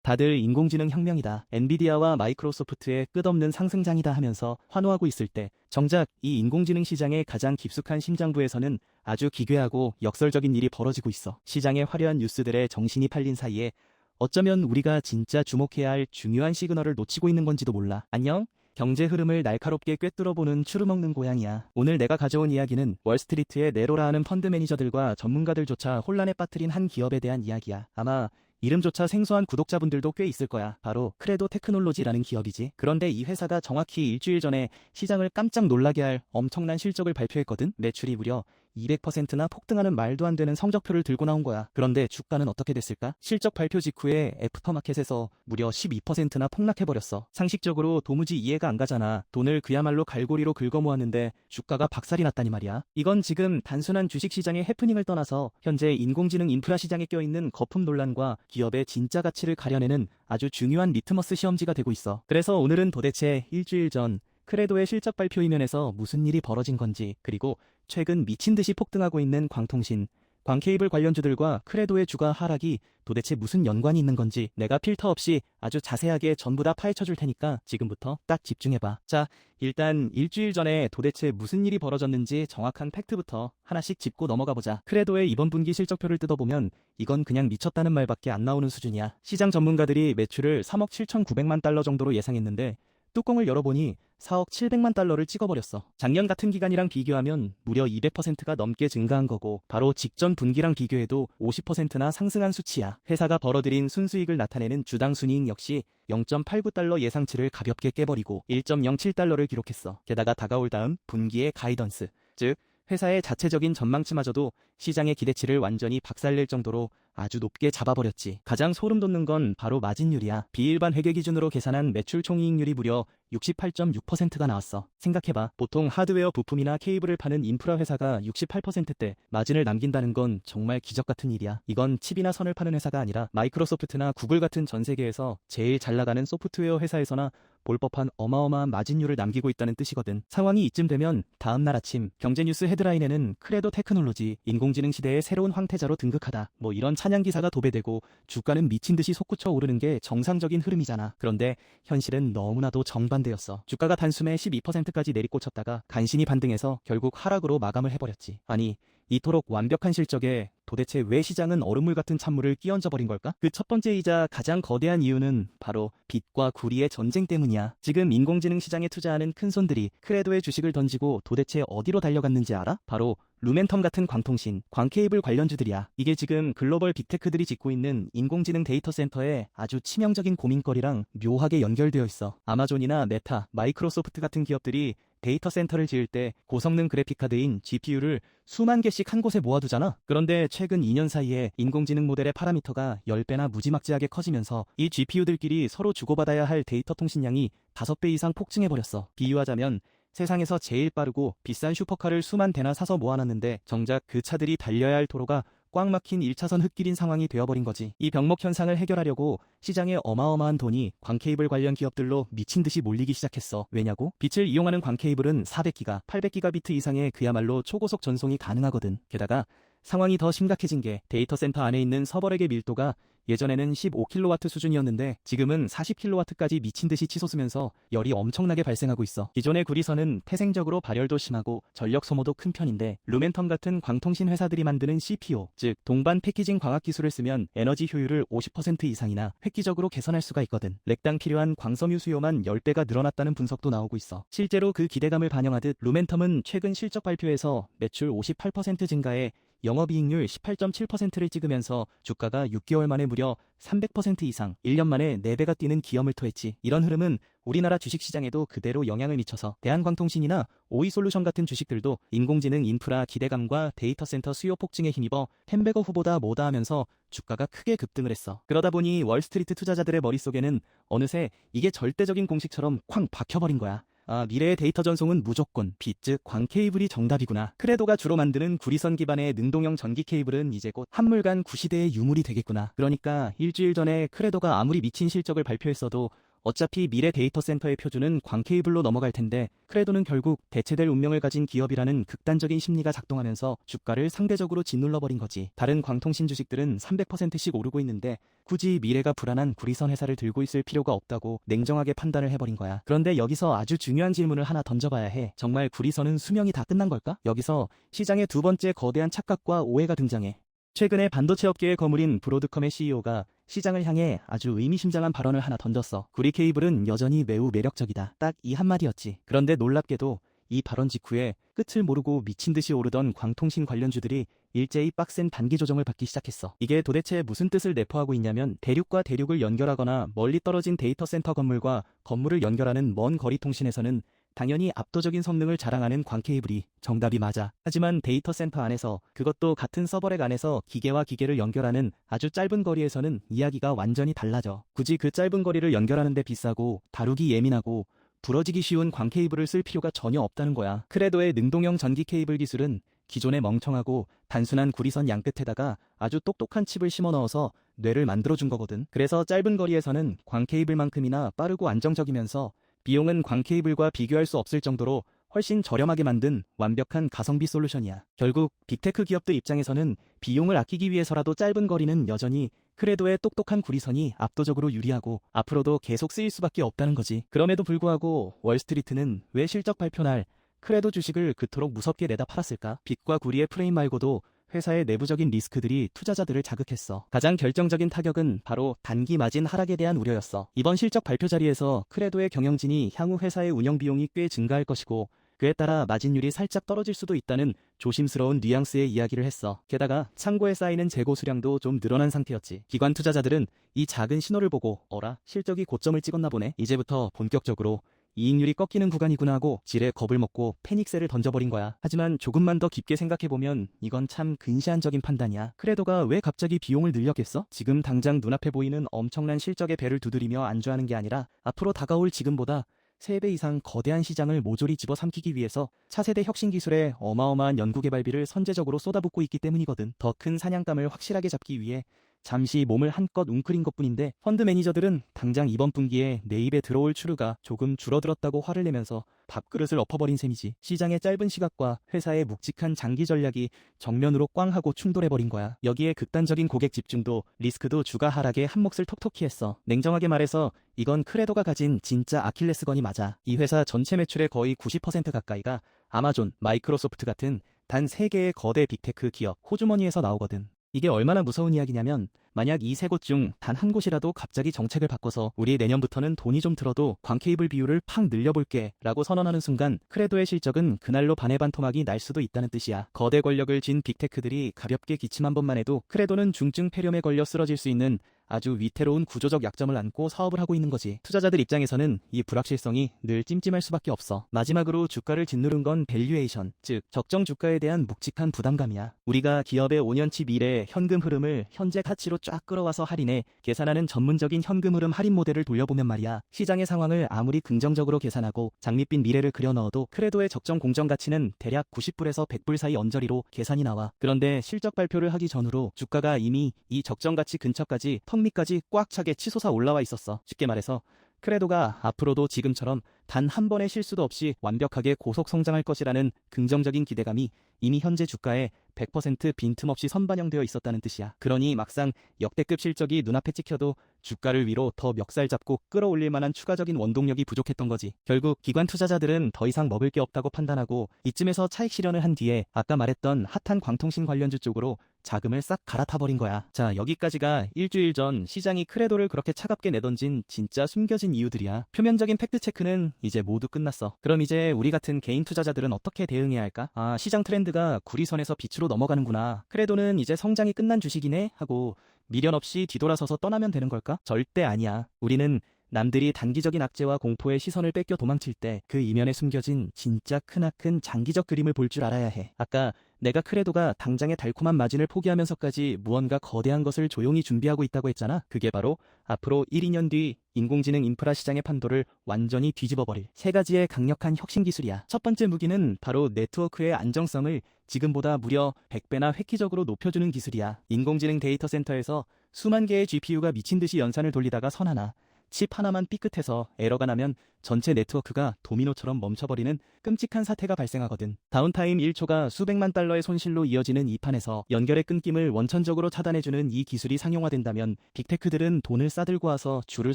다들 인공지능 혁명이다, 엔비디아와 마이크로소프트의 끝없는 상승장이다 하면서 환호하고 있을 때 정작 이 인공지능 시장의 가장 깊숙한 심장부에서는 아주 기괴하고 역설적인 일이 벌어지고 있어. 시장의 화려한 뉴스들에 정신이 팔린 사이에 어쩌면 우리가 진짜 주목해야 할 중요한 시그널을 놓치고 있는 건지도 몰라. 안녕? 경제 흐름을 날카롭게 꿰뚫어보는 추르먹는 고양이야. 오늘 내가 가져온 이야기는 월스트리트의 네로라 하는 펀드 매니저들과 전문가들조차 혼란에 빠뜨린 한 기업에 대한 이야기야. 아마 이름조차 생소한 구독자분들도 꽤 있을 거야. 바로 크레도 테크놀로지라는 기업이지. 그런데 이 회사가 정확히 일주일 전에 시장을 깜짝 놀라게 할 엄청난 실적을 발표했거든. 매출이 무려 200%나 폭등하는 말도 안 되는 성적표를 들고 나온 거야. 그런데 주가는 어떻게 됐을까? 실적 발표 직후에 애프터마켓에서 무려 12%나 폭락해버렸어. 상식적으로 도무지 이해가 안 가잖아. 돈을 그야말로 갈고리로 긁어모았는데 주가가 박살이 났다니 말이야. 이건 지금 단순한 주식시장의 해프닝을 떠나서 현재 인공지능 인프라 시장에 껴있는 거품 논란과 기업의 진짜 가치를 가려내는 아주 중요한 리트머스 시험지가 되고 있어. 그래서 오늘은 도대체 일주일 전 크레도의 실적 발표 이면에서 무슨 일이 벌어진 건지, 그리고 최근 미친 듯이 폭등하고 있는 광통신, 광케이블 관련주들과 크레도의 주가 하락이 도대체 무슨 연관이 있는 건지 내가 필터 없이 아주 자세하게 전부 다 파헤쳐 줄 테니까 지금부터 딱 집중해봐. 자, 일단 일주일 전에 도대체 무슨 일이 벌어졌는지 정확한 팩트부터 하나씩 짚고 넘어가 보자. 크레도의 이번 분기 실적표를 뜯어보면 이건 그냥 미쳤다는 말밖에 안 나오는 수준이야. 시장 전문가들이 매출을 3억 7,900만 달러 정도로 예상했는데 뚜껑을 열어보니 4억 700만 달러를 찍어버렸어. 작년 같은 기간이랑 비교하면 무려 200%가 넘게 증가한 거고, 바로 직전 분기랑 비교해도 50%나 상승한 수치야. 회사가 벌어들인 순수익을 나타내는 주당 순이익 역시 0.89달러 예상치를 가볍게 깨버리고 1.07달러를 기록했어. 게다가 다가올 다음 분기의 가이던스, 즉 회사의 자체적인 전망치마저도 시장의 기대치를 완전히 박살낼 정도로 아주 높게 잡아버렸지. 가장 소름 돋는 건 바로 마진율이야. 비일반 회계 기준으로 계산한 매출 총이익률이 무려 68.6%가 나왔어. 생각해봐. 보통 하드웨어 부품이나 케이블을 파는 인프라 회사가 68%대 마진을 남긴다는 건 정말 기적 같은 일이야. 이건 칩이나 선을 파는 회사가 아니라 마이크로소프트나 구글 같은 전 세계에서 제일 잘 나가는 소프트웨어 회사에서나 볼 법한 어마어마한 마진율을 남기고 있다는 뜻이거든. 상황이 이쯤 되면 다음날 아침 경제뉴스 헤드라인에는 크레도 테크놀로지 인공지능 시대의 새로운 황태자로 등극하다, 뭐 이런 찬양 기사가 도배되고 주가는 미친 듯이 솟구쳐 오르는 게 정상적인 흐름이잖아. 그런데 현실은 너무나도 정반대였어. 주가가 단숨에 12%까지 내리꽂혔다가 간신히 반등해서 결국 하락으로 마감을 해버렸지. 아니, 이토록 완벽한 실적에 도대체 왜 시장은 얼음물 같은 찬물을 끼얹어 버린 걸까? 그 첫 번째이자 가장 거대한 이유는 바로 빛과 구리의 전쟁 때문이야. 지금 인공지능 시장에 투자하는 큰 손들이 크레도의 주식을 던지고 도대체 어디로 달려갔는지 알아? 바로 루멘텀 같은 광통신, 광케이블 관련주들이야. 이게 지금 글로벌 빅테크들이 짓고 있는 인공지능 데이터 센터에 아주 치명적인 고민거리랑 묘하게 연결되어 있어. 아마존이나 메타, 마이크로소프트 같은 기업들이 데이터 센터를 지을 때 고성능 그래픽카드인 GPU를 수만 개씩 한 곳에 모아두잖아. 그런데 최근 2년 사이에 인공지능 모델의 파라미터가 10배나 무지막지하게 커지면서 이 GPU들끼리 서로 주고받아야 할 데이터 통신량이 5배 이상 폭증해버렸어. 비유하자면 세상에서 제일 빠르고 비싼 슈퍼카를 수만 대나 사서 모아놨는데 정작 그 차들이 달려야 할 도로가 꽉 막힌 1차선 흙길인 상황이 되어버린 거지. 이 병목 현상을 해결하려고 시장에 어마어마한 돈이 광케이블 관련 기업들로 미친 듯이 몰리기 시작했어. 왜냐고? 빛을 이용하는 광케이블은 400기가, 800기가비트 이상의 그야말로 초고속 전송이 가능하거든. 게다가 상황이 더 심각해진 게 데이터 센터 안에 있는 서버렉의 밀도가 예전에는 15kW 수준이었는데 지금은 40kW까지 미친 듯이 치솟으면서 열이 엄청나게 발생하고 있어. 기존의 구리선은 태생적으로 발열도 심하고 전력 소모도 큰 편인데 루멘텀 같은 광통신 회사들이 만드는 CPO, 즉 동반 패키징 광학 기술을 쓰면 에너지 효율을 50% 이상이나 획기적으로 개선할 수가 있거든. 렉당 필요한 광섬유 수요만 10배가 늘어났다는 분석도 나오고 있어. 실제로 그 기대감을 반영하듯 루멘텀은 최근 실적 발표에서 매출 58% 증가에 영업이익률 18.7%를 찍으면서 주가가 6개월 만에 무려 300% 이상, 1년 만에 4배가 뛰는 기염을 토했지. 이런 흐름은 우리나라 주식시장에도 그대로 영향을 미쳐서 대한광통신이나 오이솔루션 같은 주식들도 인공지능 인프라 기대감과 데이터 센터 수요 폭증에 힘입어 햄버거 후보다 뭐다 하면서 주가가 크게 급등을 했어. 그러다 보니 월스트리트 투자자들의 머릿속에는 어느새 이게 절대적인 공식처럼 쾅 박혀버린 거야. 아, 미래의 데이터 전송은 무조건 빛, 즉 광케이블이 정답이구나. 크레도가 주로 만드는 구리선 기반의 능동형 전기 케이블은 이제 곧 한물간 구시대의 유물이 되겠구나. 그러니까 일주일 전에 크레도가 아무리 미친 실적을 발표했어도 어차피 미래 데이터 센터의 표준은 광 케이블로 넘어갈 텐데 크레도는 결국 대체될 운명을 가진 기업이라는 극단적인 심리가 작동하면서 주가를 상대적으로 짓눌러버린 거지. 다른 광통신 주식들은 300%씩 오르고 있는데 굳이 미래가 불안한 구리선 회사를 들고 있을 필요가 없다고 냉정하게 판단을 해버린 거야. 그런데 여기서 아주 중요한 질문을 하나 던져봐야 해. 정말 구리선은 수명이 다 끝난 걸까? 여기서 시장의 두 번째 거대한 착각과 오해가 등장해. 최근에 반도체 업계의 거물인 브로드컴의 CEO가 시장을 향해 아주 의미심장한 발언을 하나 던졌어. 구리 케이블은 여전히 매우 매력적이다. 딱 이 한마디였지. 그런데 놀랍게도 이 발언 직후에 끝을 모르고 미친 듯이 오르던 광통신 관련주들이 일제히 빡센 단기 조정을 받기 시작했어. 이게 도대체 무슨 뜻을 내포하고 있냐면 대륙과 대륙을 연결하거나 멀리 떨어진 데이터 센터 건물과 건물을 연결하는 먼 거리 통신에서는 당연히 압도적인 성능을 자랑하는 광 케이블이 정답이 맞아. 하지만 데이터 센터 안에서, 그것도 같은 서버렉 안에서 기계와 기계를 연결하는 아주 짧은 거리에서는 이야기가 완전히 달라져. 굳이 그 짧은 거리를 연결하는데 비싸고 다루기 예민하고 부러지기 쉬운 광 케이블을 쓸 필요가 전혀 없다는 거야. 크레도의 능동형 전기 케이블 기술은 기존의 멍청하고 단순한 구리선 양끝에다가 아주 똑똑한 칩을 심어 넣어서 뇌를 만들어준 거거든. 그래서 짧은 거리에서는 광 케이블만큼이나 빠르고 안정적이면서 비용은 광 케이블과 비교할 수 없을 정도로 훨씬 저렴하게 만든 완벽한 가성비 솔루션이야. 결국 빅테크 기업들 입장에서는 비용을 아끼기 위해서라도 짧은 거리는 여전히 크레도의 똑똑한 구리선이 압도적으로 유리하고 앞으로도 계속 쓰일 수밖에 없다는 거지. 그럼에도 불구하고 월스트리트는 왜 실적 발표 날 크레도 주식을 그토록 무섭게 내다 팔았을까? 빛과 구리의 프레임 말고도 회사의 내부적인 리스크들이 투자자들을 자극했어. 가장 결정적인 타격은 바로 단기 마진 하락에 대한 우려였어. 이번 실적 발표 자리에서 크레도의 경영진이 향후 회사의 운영 비용이 꽤 증가할 것이고 그에 따라 마진율이 살짝 떨어질 수도 있다는 조심스러운 뉘앙스의 이야기를 했어. 게다가 창고에 쌓이는 재고 수량도 좀 늘어난 상태였지. 기관 투자자들은 이 작은 신호를 보고 어라? 실적이 고점을 찍었나 보네. 이제부터 본격적으로 이익률이 꺾이는 구간이구나 하고 지레 겁을 먹고 패닉셀을 던져버린 거야. 하지만 조금만 더 깊게 생각해보면 이건 참 근시안적인 판단이야. 크레도가 왜 갑자기 비용을 늘렸겠어? 지금 당장 눈앞에 보이는 엄청난 실적의 배를 두드리며 안주하는 게 아니라 앞으로 다가올 지금보다 3배 이상 거대한 시장을 모조리 집어삼키기 위해서 차세대 혁신 기술에 어마어마한 연구개발비를 선제적으로 쏟아붓고 있기 때문이거든. 더 큰 사냥감을 확실하게 잡기 위해 잠시 몸을 한껏 웅크린 것뿐인데 펀드 매니저들은 당장 이번 분기에 내 입에 들어올 추르가 조금 줄어들었다고 화를 내면서 밥그릇을 엎어버린 셈이지. 시장의 짧은 시각과 회사의 묵직한 장기 전략이 정면으로 꽝 하고 충돌해버린 거야. 여기에 극단적인 고객 집중도 리스크도 주가 하락에 한몫을 톡톡히 했어. 냉정하게 말해서 이건 크레도가 가진 진짜 아킬레스건이 맞아. 이 회사 전체 매출의 거의 90% 가까이가 아마존, 마이크로소프트 같은 단 3개의 거대 빅테크 기업 호주머니에서 나오거든. 이게 얼마나 무서운 이야기냐면 만약 이 세 곳 중 단 한 곳이라도 갑자기 정책을 바꿔서 우리 내년부터는 돈이 좀 들어도 광 케이블 비율을 팍 늘려볼게 라고 선언하는 순간 크레도의 실적은 그날로 반해반토막이 날 수도 있다는 뜻이야. 거대 권력을 쥔 빅테크들이 가볍게 기침 한 번만 해도 크레도는 중증 폐렴에 걸려 쓰러질 수 있는 아주 위태로운 구조적 약점을 안고 사업을 하고 있는 거지. 투자자들 입장에서는 이 불확실성이 늘 찜찜할 수밖에 없어. 마지막으로 주가를 짓누른 건 밸류에이션, 즉 적정 주가에 대한 묵직한 부담감이야. 우리가 기업의 5년치 미래의 현금 흐름을 현재 가치로 쫙 끌어와서 할인해 계산하는 전문적인 현금 흐름 할인 모델을 돌려보면 말이야. 시장의 상황을 아무리 긍정적으로 계산하고 장밋빛 미래를 그려 넣어도 크레도의 적정 공정 가치는 대략 90불에서 100불 사이 언저리로 계산이 나와. 그런데 실적 발표를 하기 전후로 주가가 이미 이 적정 가치 근처까지 밑까지 꽉 차게 치솟아 올라와 있었어. 쉽게 말해서 크레도가 앞으로도 지금처럼 단 한 번의 실수도 없이 완벽하게 고속 성장할 것이라는 긍정적인 기대감이 이미 현재 주가에 100% 빈틈없이 선반영되어 있었다는 뜻이야. 그러니 막상 역대급 실적이 눈앞에 찍혀도 주가를 위로 더 멱살 잡고 끌어올릴 만한 추가적인 원동력이 부족했던 거지. 결국 기관 투자자들은 더 이상 먹을 게 없다고 판단하고 이쯤에서 차익 실현을 한 뒤에 아까 말했던 핫한 광통신 관련주 쪽으로 자금을 싹 갈아타버린 거야. 자, 여기까지가 일주일 전 시장이 크레도를 그렇게 차갑게 내던진 진짜 숨겨진 이유들이야. 표면적인 팩트체크는 이제 모두 끝났어. 그럼 이제 우리 같은 개인 투자자들은 어떻게 대응해야 할까? 아, 시장 트렌드가 구리선에서 빛으로 넘어가는구나. 크레도는 이제 성장이 끝난 주식이네 하고 미련 없이 뒤돌아서서 떠나면 되는 걸까? 절대 아니야. 우리는 남들이 단기적인 악재와 공포의 시선을 뺏겨 도망칠 때 그 이면에 숨겨진 진짜 크나큰 장기적 그림을 볼 줄 알아야 해. 아까 내가 크레도가 당장의 달콤한 마진을 포기하면서까지 무언가 거대한 것을 조용히 준비하고 있다고 했잖아. 그게 바로 앞으로 1, 2년 뒤 인공지능 인프라 시장의 판도를 완전히 뒤집어버릴 3가지의 강력한 혁신 기술이야. 첫 번째 무기는 바로 네트워크의 안정성을 지금보다 무려 100배나 획기적으로 높여주는 기술이야. 인공지능 데이터 센터에서 수만 개의 GPU가 미친 듯이 연산을 돌리다가 선 하나, 칩 하나만 삐끗해서 에러가 나면 전체 네트워크가 도미노처럼 멈춰버리는 끔찍한 사태가 발생하거든. 다운타임 1초가 수백만 달러의 손실로 이어지는 이 판에서 연결의 끊김을 원천적으로 차단해주는 이 기술이 상용화된다면 빅테크들은 돈을 싸들고 와서 줄을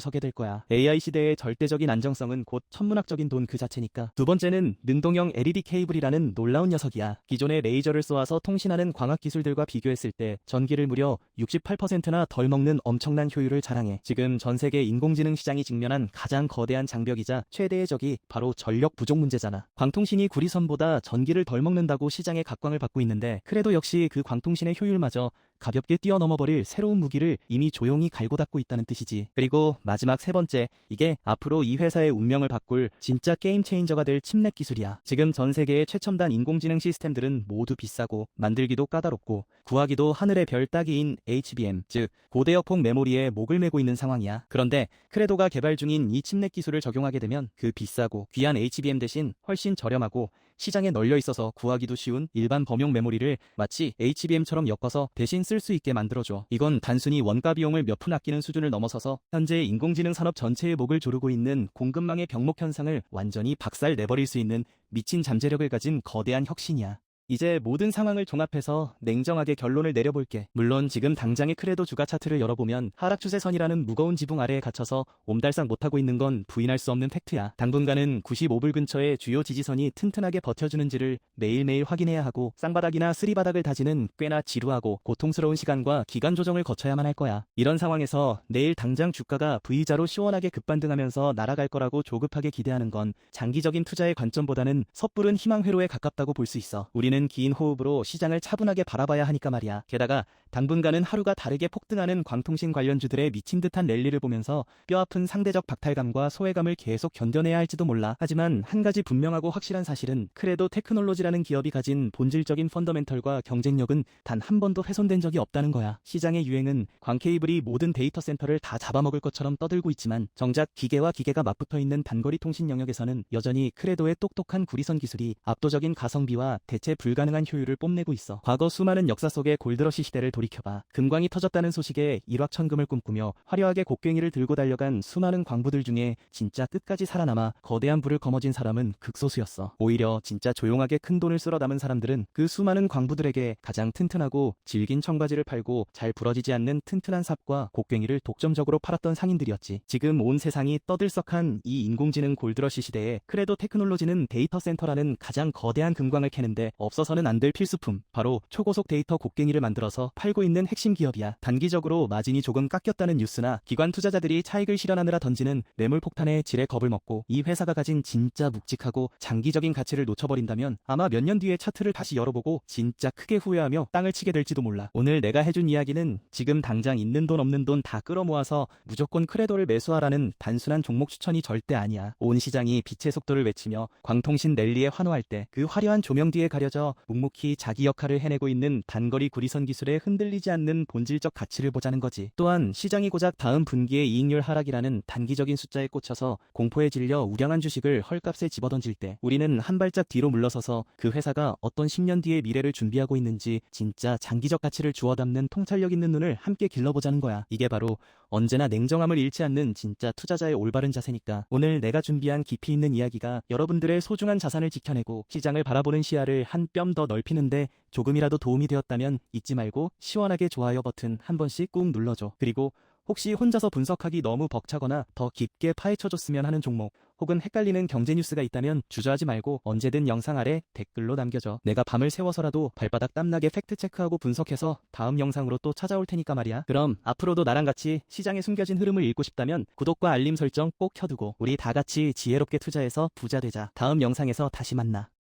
서게 될 거야. AI 시대의 절대적인 안정성은 곧 천문학적인 돈 그 자체니까. 두 번째는 능동형 LED 케이블이라는 놀라운 녀석이야. 기존의 레이저를 쏘아서 통신하는 광학 기술들과 비교했을 때 전기를 무려 68%나 덜 먹는 엄청난 효율을 자랑해. 지금 전 세계 인공지능 시장이 직면한 가장 거대한 장벽이자 최대의 적이 바로 전력 부족 문제잖아. 광통신이 구리선보다 전기를 덜 먹는다고 시장의 각광을 받고 있는데 크레도 역시 그 광통신의 효율마저 가볍게 뛰어넘어버릴 새로운 무기를 이미 조용히 갈고 닦고 있다는 뜻이지. 그리고 마지막 세 번째, 이게 앞으로 이 회사의 운명을 바꿀 진짜 게임 체인저가 될 칩넷 기술이야. 지금 전 세계의 최첨단 인공지능 시스템들은 모두 비싸고 만들기도 까다롭고 구하기도 하늘의 별 따기인 HBM, 즉 고대역폭 메모리에 목을 메고 있는 상황이야. 그런데 크레도가 개발 중인 이 칩넷 기술을 적용하게 되면 그 비싸고 귀한 HBM 대신 훨씬 저렴하고 시장에 널려 있어서 구하기도 쉬운 일반 범용 메모리를 마치 HBM처럼 엮어서 대신 쓸 수 있게 만들어줘. 이건 단순히 원가 비용을 몇 푼 아끼는 수준을 넘어서서 현재 인공지능 산업 전체의 목을 조르고 있는 공급망의 병목 현상을 완전히 박살 내버릴 수 있는 미친 잠재력을 가진 거대한 혁신이야. 이제 모든 상황을 종합해서 냉정하게 결론을 내려볼게. 물론 지금 당장의 크레도 주가 차트를 열어보면 하락 추세선이라는 무거운 지붕 아래에 갇혀서 옴달싹 못하고 있는 건 부인할 수 없는 팩트야. 당분간은 95불 근처의 주요 지지선이 튼튼하게 버텨주는지를 매일매일 확인해야 하고 쌍바닥이나 쓰리바닥을 다지는 꽤나 지루하고 고통스러운 시간과 기간 조정을 거쳐야만 할 거야. 이런 상황에서 내일 당장 주가가 V자로 시원하게 급반등하면서 날아갈 거라고 조급하게 기대하는 건 장기적인 투자의 관점보다는 섣부른 희망 회로에 가깝다고 볼 수 있어. 우리는 긴 호흡으로 시장을 차분하게 바라봐야 하니까 말이야. 게다가 당분간은 하루가 다르게 폭등하는 광통신 관련주들의 미친 듯한 랠리를 보면서 뼈아픈 상대적 박탈감과 소외감을 계속 견뎌내야 할지도 몰라. 하지만 한 가지 분명하고 확실한 사실은 크레도 테크놀로지라는 기업이 가진 본질적인 펀더멘털과 경쟁력은 단 한 번도 훼손된 적이 없다는 거야. 시장의 유행은 광케이블이 모든 데이터 센터를 다 잡아먹을 것처럼 떠들고 있지만 정작 기계와 기계가 맞붙어 있는 단거리 통신 영역에서는 여전히 크레도의 똑똑한 구리선 기술이 압도적인 가성비와 대체 불가능한 효율을 뽐내고 있어. 과거 수많은 역사 속의 골드러시 시대를 돌이켜봐. 금광이 터졌다는 소식에 일확천금을 꿈꾸며 화려하게 곡괭이를 들고 달려간 수많은 광부들 중에 진짜 끝까지 살아남아 거대한 부를 거머쥔 사람은 극소수였어. 오히려 진짜 조용하게 큰 돈을 쓸어 담은 사람들은 그 수많은 광부들에게 가장 튼튼하고 질긴 청바지를 팔고 잘 부러지지 않는 튼튼한 삽과 곡괭이를 독점적으로 팔았던 상인들이었지. 지금 온 세상이 떠들썩한 이 인공지능 골드러시 시대에 크레도 테크놀로지는 데이터 센터라는 가장 거대한 금광을 캐는데 없어서는 안 될 필수품, 바로 초고속 데이터 곡괭이를 만들어서 팔고 있는 핵심 기업이야. 단기적으로 마진이 조금 깎였다는 뉴스나 기관 투자자들이 차익을 실현하느라 던지는 매물 폭탄에 지레 겁을 먹고 이 회사가 가진 진짜 묵직하고 장기적인 가치를 놓쳐버린다면 아마 몇 년 뒤에 차트를 다시 열어보고 진짜 크게 후회하며 땅을 치게 될지도 몰라. 오늘 내가 해준 이야기는 지금 당장 있는 돈 없는 돈 다 끌어모아서 무조건 크레도를 매수하라는 단순한 종목 추천이 절대 아니야. 온 시장이 빛의 속도를 외치며 광통신 랠리에 환호할 때 그 화려한 조명 뒤에 가려져 묵묵히 자기 역할을 해내고 있는 단거리 구리선 기술에 흔들리지 않는 본질적 가치를 보자는 거지. 또한 시장이 고작 다음 분기의 이익률 하락이라는 단기적인 숫자에 꽂혀서 공포에 질려 우량한 주식을 헐값에 집어던질 때 우리는 한 발짝 뒤로 물러서서 그 회사가 어떤 10년 뒤의 미래를 준비하고 있는지 진짜 장기적 가치를 주워 담는 통찰력 있는 눈을 함께 길러보자는 거야. 이게 바로 언제나 냉정함을 잃지 않는 진짜 투자자의 올바른 자세니까. 오늘 내가 준비한 깊이 있는 이야기가 여러분들의 소중한 자산을 지켜내고 시장을 바라보는 시야를 한 뼘 더 넓히는데 조금이라도 도움이 되었다면 잊지 말고 시원하게 좋아요 버튼 한 번씩 꾹 눌러줘. 그리고 혹시 혼자서 분석하기 너무 벅차거나 더 깊게 파헤쳐줬으면 하는 종목 혹은 헷갈리는 경제 뉴스가 있다면 주저하지 말고 언제든 영상 아래 댓글로 남겨줘. 내가 밤을 새워서라도 발바닥 땀나게 팩트체크하고 분석해서 다음 영상으로 또 찾아올 테니까 말이야. 그럼 앞으로도 나랑 같이 시장에 숨겨진 흐름을 읽고 싶다면 구독과 알림 설정 꼭 켜두고 우리 다 같이 지혜롭게 투자해서 부자 되자. 다음 영상에서 다시 만나.